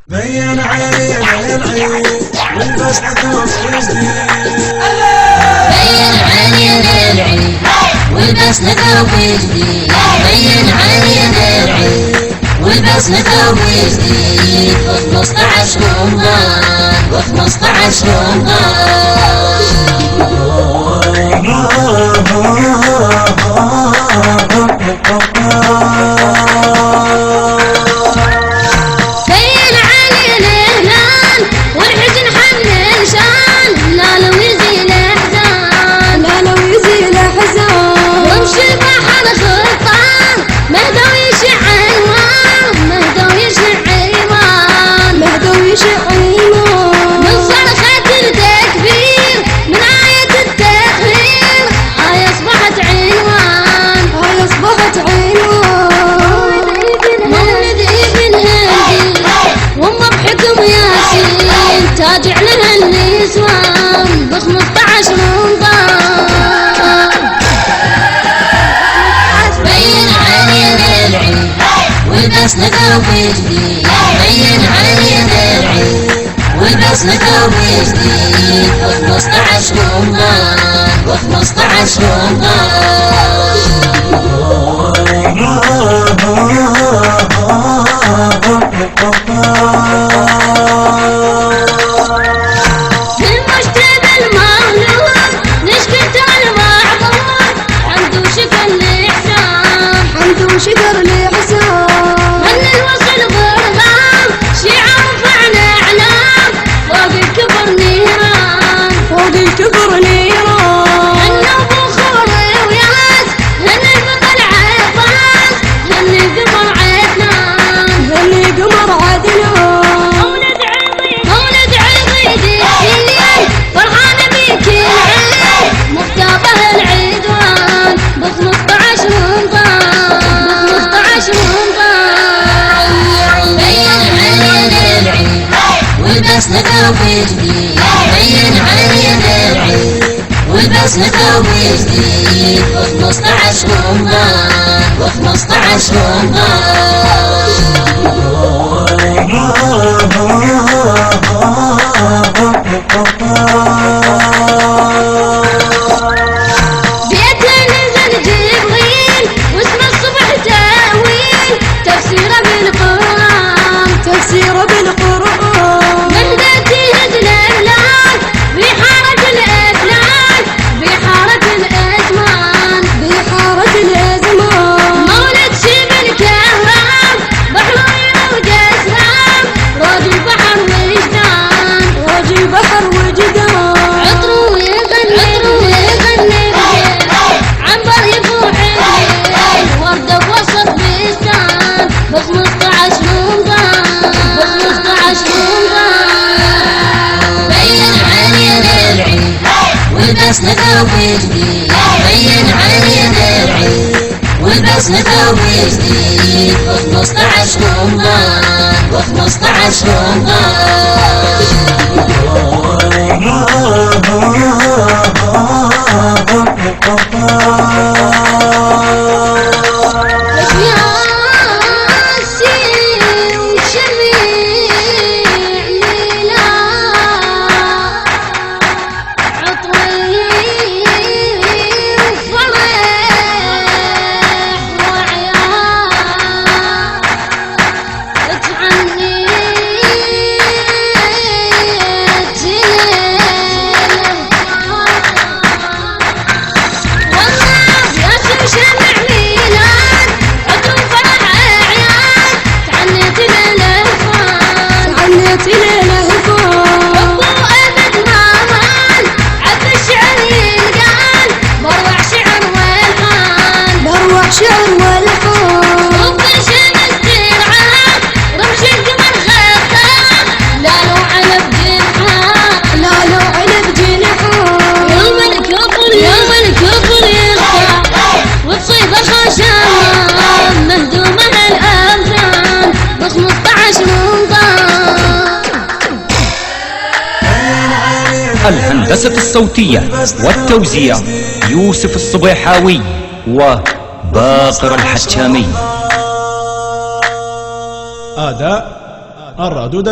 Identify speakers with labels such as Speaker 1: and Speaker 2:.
Speaker 1: بين علينا العيوب والبس ثوب جديد.
Speaker 2: بين علينا العيوب والبس ثوب جديد. بين علينا العيوب والبس ثوب جديد. و15 رمضان و15 رمضان. تاجع لها النسوان ب15 رمضان. بين علينا العيد والبس ثوب جديد. بين علينا العيد والبس ثوب جديد. و15 رمضان و15 رمضان.
Speaker 3: شكر لحسام
Speaker 2: من الوصل غرغام شعار فعنا اعلام. فوق الكبر نيران
Speaker 3: فوق الكبر نيران.
Speaker 2: هن ابو خوري وياس هن البطل عباس هن القمر عدنان
Speaker 3: هن قمر عدنان.
Speaker 2: مولد عضيد السنين فرحانه بك العين مختابه العدوان ب15 رمضان. والبس ثوب جديد. بين علينا العيد والبس ثوب جديد. و15 رمضان و15 رمضان. بيتنا نزل جبريل واسمه الصبح تأويل تفسيره بالقرآن
Speaker 3: تفسيره بالقرآن. والبس ثوب جديد. بين علينا العيد والبس ثوب جديد. و15 رمضان و15 رمضان.
Speaker 4: الهندسة الصوتية والتوزيع يوسف الصبيحاوي وباقر الحتامي.
Speaker 5: أداء
Speaker 1: الردود